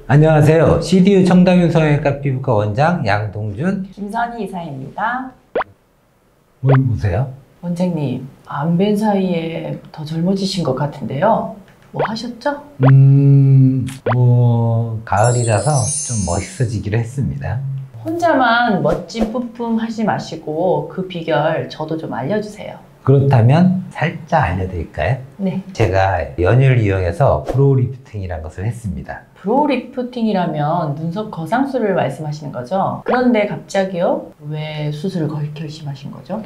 안녕하세요. CDU 청담유 성형외과 피부과 원장 양동준 김선희 이사입니다. 뭘 보세요? 원장님, 안 뵌 사이에 더 젊어지신 것 같은데요. 뭐 하셨죠? 가을이라서 좀 멋있어지기로 했습니다. 혼자만 멋진 뿜뿜 하지 마시고 그 비결 저도 좀 알려주세요. 그렇다면 살짝 알려드릴까요? 네. 제가 연유를 이용해서 브로우 리프팅이라는 것을 했습니다. 브로우 리프팅이라면 눈썹 거상술을 말씀하시는 거죠? 그런데 갑자기요? 왜 수술을 결심하신 거죠?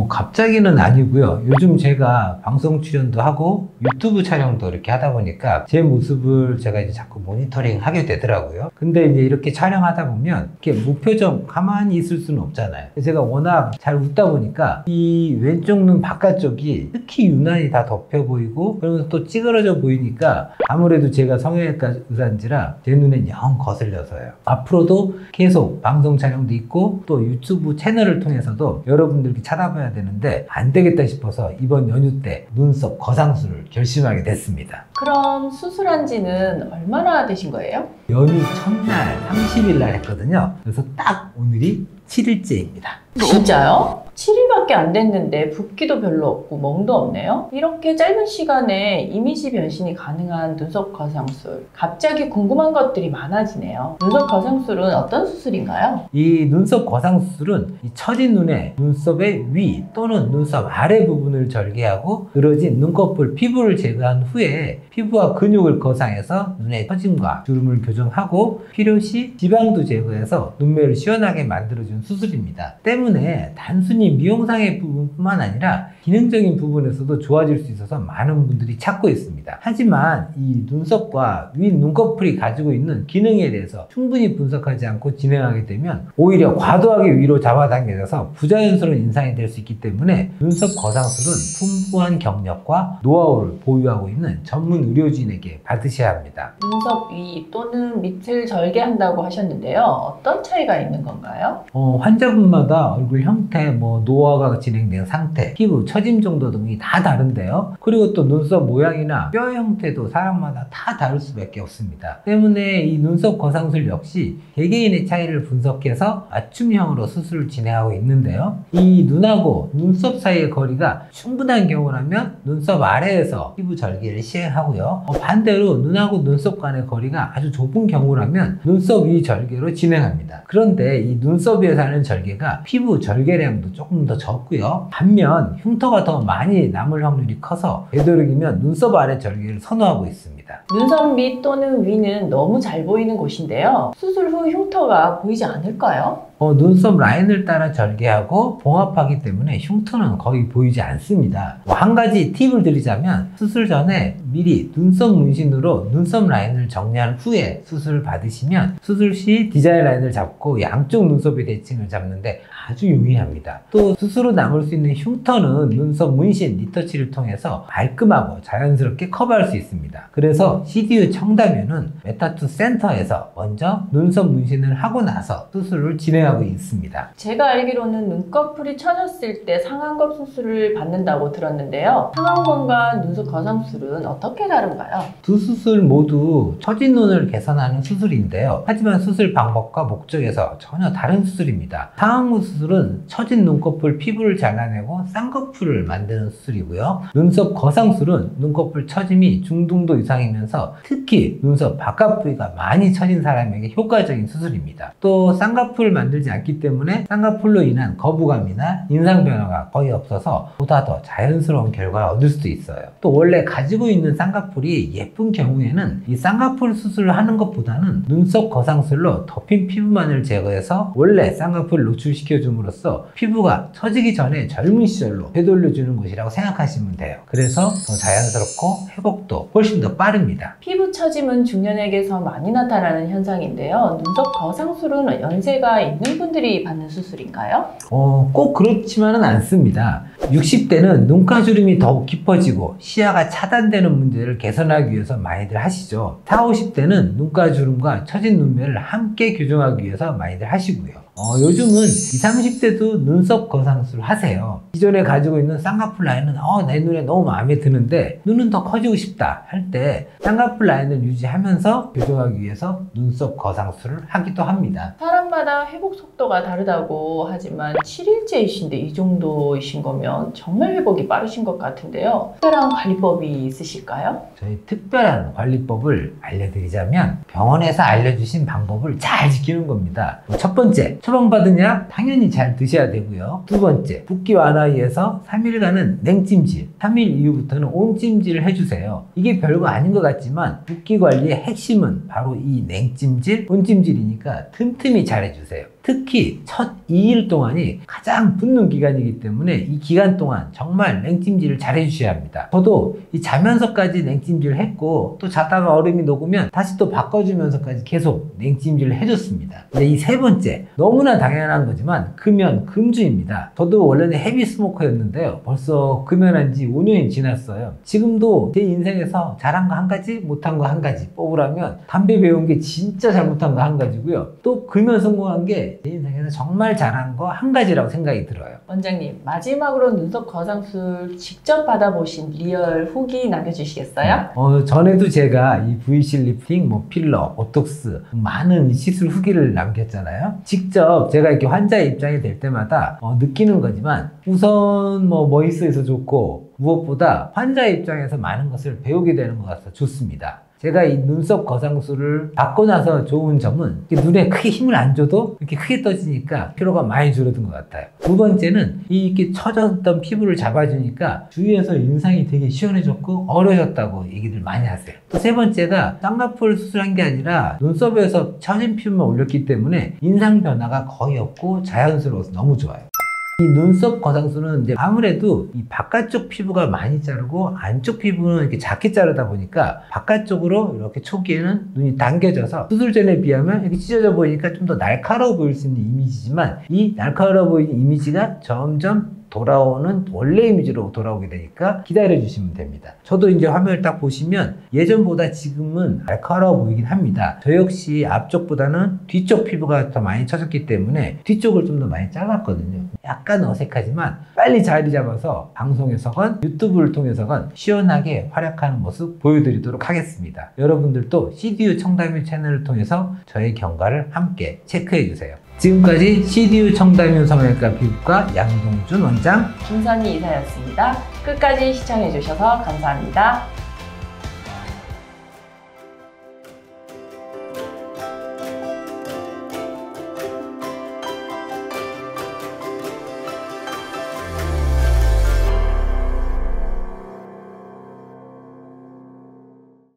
갑자기는 아니고요. 요즘 제가 방송 출연도 하고 유튜브 촬영도 이렇게 하다 보니까 제 모습을 제가 이제 자꾸 모니터링 하게 되더라고요. 근데 이제 이렇게 촬영하다 보면 이렇게 무표정 가만히 있을 수는 없잖아요. 제가 워낙 잘 웃다 보니까 이 왼쪽 눈 바깥쪽이 특히 유난히 다 덮여 보이고 그러면서 또 찌그러져 보이니까 아무래도 제가 성형외과 의사인지라 제 눈엔 영 거슬려서요. 앞으로도 계속 방송 촬영도 있고 또 유튜브 채널을 통해서도 여러분들께 찾아봐야 되는데 안 되겠다 싶어서 이번 연휴 때 눈썹 거상술을 결심하게 됐습니다. 그럼 수술한 지는 얼마나 되신 거예요? 연휴 첫날 30일 날 했거든요. 그래서 딱 오늘이 7일째입니다. 진짜요? 7일밖에 안 됐는데 붓기도 별로 없고 멍도 없네요? 이렇게 짧은 시간에 이미지 변신이 가능한 눈썹 거상술, 갑자기 궁금한 것들이 많아지네요. 눈썹 거상술은 어떤 수술인가요? 이 눈썹 거상술은 이 처진 눈의 눈썹의 위 또는 눈썹 아래 부분을 절개하고 늘어진 눈꺼풀 피부를 제거한 후에 피부와 근육을 거상해서 눈의 처짐과 주름을 교정하고 필요시 지방도 제거해서 눈매를 시원하게 만들어주는 수술입니다. 때문에 단순히 미용상의 부분뿐만 아니라 기능적인 부분에서도 좋아질 수 있어서 많은 분들이 찾고 있습니다. 하지만 이 눈썹과 위 눈꺼풀이 가지고 있는 기능에 대해서 충분히 분석하지 않고 진행하게 되면 오히려 과도하게 위로 잡아당겨져서 부자연스러운 인상이 될 수 있기 때문에 눈썹 거상술은 풍부한 경력과 노하우를 보유하고 있는 전문 의료진에게 받으셔야 합니다. 눈썹 위 또는 밑을 절개한다고 하셨는데요. 어떤 차이가 있는 건가요? 환자분마다 얼굴 형태, 노화가 진행된 상태, 피부 처짐 정도 등이 다 다른데요. 그리고 또 눈썹 모양이나 뼈 형태도 사람마다 다 다를 수밖에 없습니다. 때문에 이 눈썹 거상술 역시 개개인의 차이를 분석해서 맞춤형으로 수술을 진행하고 있는데요. 이 눈하고 눈썹 사이의 거리가 충분한 경우라면 눈썹 아래에서 피부 절개를 시행하고요. 반대로 눈하고 눈썹 간의 거리가 아주 좁은 경우라면 눈썹 위 절개로 진행합니다. 그런데 이 눈썹 위에서 하는 절개가 피부 절개량도 조금 더 적고요. 반면 흉터가 더 많이 남을 확률이 커서 되도록이면 눈썹 아래 절개를 선호하고 있습니다. 눈썹 밑 또는 위는 너무 잘 보이는 곳인데요. 수술 후 흉터가 보이지 않을까요? 눈썹 라인을 따라 절개하고 봉합하기 때문에 흉터는 거의 보이지 않습니다. 한 가지 팁을 드리자면 수술 전에 미리 눈썹 문신으로 눈썹 라인을 정리한 후에 수술을 받으시면 수술 시 디자인 라인을 잡고 양쪽 눈썹의 대칭을 잡는데 아주 용이합니다. 또 수술 후 남을 수 있는 흉터는 눈썹 문신 리터치를 통해서 말끔하고 자연스럽게 커버할 수 있습니다. 그래서 CDU 청담유는 메타투 센터에서 먼저 눈썹 문신을 하고 나서 수술을 진행하고 있습니다. 제가 알기로는 눈꺼풀이 처졌을 때 상안검 수술을 받는다고 들었는데요. 상안검과 눈썹 거상술은 어떻게 다른가요? 두 수술 모두 처진 눈을 개선하는 수술인데요. 하지만 수술 방법과 목적에서 전혀 다른 수술입니다. 상안검 수술은 처진 눈꺼풀 피부를 잘라내고 쌍꺼풀을 만드는 수술이고요. 눈썹 거상술은 눈꺼풀 처짐이 중등도 이상이면서 특히 눈썹 바깥 부위가 많이 처진 사람에게 효과적인 수술입니다. 또 쌍꺼풀을 만들지 않기 때문에 쌍꺼풀로 인한 거부감이나 인상 변화가 거의 없어서 보다 더 자연스러운 결과를 얻을 수도 있어요. 또 원래 가지고 있는 쌍꺼풀이 예쁜 경우에는 이 쌍꺼풀 수술을 하는 것보다는 눈썹 거상술로 덮인 피부만을 제거해서 원래 쌍꺼풀을 노출시켜줌으로써 피부가 처지기 전에 젊은 시절로 되돌려주는 것이라고 생각하시면 돼요. 그래서 더 자연스럽고 회복도 훨씬 더 빠릅니다. 피부 처짐은 중년에게서 많이 나타나는 현상인데요. 눈썹 거상술은 연세가 있는 분들이 받는 수술인가요? 꼭 그렇지만은 않습니다. 60대는 눈가주름이 더욱 깊어지고 시야가 차단되는 문제를 개선하기 위해서 많이들 하시죠. 40, 50대는 눈가주름과 처진 눈매를 함께 교정하기 위해서 많이들 하시고요. 요즘은 20, 30대도 눈썹 거상술 하세요. 기존에 가지고 있는 쌍꺼풀 라인은 내 눈에 너무 마음에 드는데 눈은 더 커지고 싶다 할 때 쌍꺼풀 라인을 유지하면서 교정하기 위해서 눈썹 거상술을 하기도 합니다. 사람마다 회복 속도가 다르다고 하지만 7일째이신데 이 정도이신 거면 정말 회복이 빠르신 것 같은데요. 특별한 관리법이 있으실까요? 저희 특별한 관리법을 알려드리자면 병원에서 알려주신 방법을 잘 지키는 겁니다. 첫 번째, 처방받은 약 당연히 잘 드셔야 되고요. 두 번째, 붓기 완화에 위해서 3일간은 냉찜질, 3일 이후부터는 온찜질을 해주세요. 이게 별거 아닌 것 같지만 붓기 관리의 핵심은 바로 이 냉찜질, 온찜질이니까 틈틈이 잘 해주세요. 특히 첫 2일 동안이 가장 붓는 기간이기 때문에 이 기간 동안 정말 냉찜질을 잘 해주셔야 합니다. 저도 이 자면서까지 냉찜질을 했고 또 자다가 얼음이 녹으면 다시 또 바꿔주면서까지 계속 냉찜질을 해줬습니다. 근데 이 세 번째, 너무나 당연한 거지만 금연, 금주입니다. 저도 원래는 헤비 스모커였는데요. 벌써 금연한 지 5년이 지났어요. 지금도 제 인생에서 잘한 거 한 가지, 못한 거 한 가지 뽑으라면 담배 배운 게 진짜 잘못한 거 한 가지고요. 또 금연 성공한 게 제 인생에서 정말 잘한 거 한 가지라고 생각이 들어요. 원장님, 마지막으로 눈썹 거상술 직접 받아보신 리얼 후기 남겨주시겠어요? 전에도 제가 이 V실 리프팅, 필러, 보톡스 많은 시술 후기를 남겼잖아요. 직접 제가 이렇게 환자의 입장이 될 때마다 느끼는 거지만 우선 멋있어서 좋고 무엇보다 환자의 입장에서 많은 것을 배우게 되는 것 같아서 좋습니다. 제가 이 눈썹 거상술을 받고 나서 좋은 점은 눈에 크게 힘을 안 줘도 이렇게 크게 떠지니까 피로가 많이 줄어든 것 같아요. 두 번째는 이렇게 처졌던 피부를 잡아주니까 주위에서 인상이 되게 시원해졌고 어려졌다고 얘기들 많이 하세요. 또 세 번째가 쌍꺼풀 수술한 게 아니라 눈썹에서 처진 피부만 올렸기 때문에 인상 변화가 거의 없고 자연스러워서 너무 좋아요. 이 눈썹 거상술은 이제 아무래도 이 바깥쪽 피부가 많이 자르고 안쪽 피부는 이렇게 작게 자르다 보니까 바깥쪽으로 이렇게 초기에는 눈이 당겨져서 수술 전에 비하면 이렇게 찢어져 보이니까 좀 더 날카로워 보일 수 있는 이미지지만 이 날카로워 보이는 이미지가 점점 돌아오는 원래 이미지로 돌아오게 되니까 기다려 주시면 됩니다. 저도 이제 화면을 딱 보시면 예전보다 지금은 날카로워 보이긴 합니다. 저 역시 앞쪽보다는 뒤쪽 피부가 더 많이 처졌기 때문에 뒤쪽을 좀 더 많이 잘랐거든요. 약간 어색하지만 빨리 자리 잡아서 방송에서건 유튜브를 통해서건 시원하게 활약하는 모습 보여드리도록 하겠습니다. 여러분들도 CDU 청담유 채널을 통해서 저의 경과를 함께 체크해 주세요. 지금까지 CDU 청담유 성형외과 피부과 양동준 원장, 김선희 이사였습니다. 끝까지 시청해주셔서 감사합니다.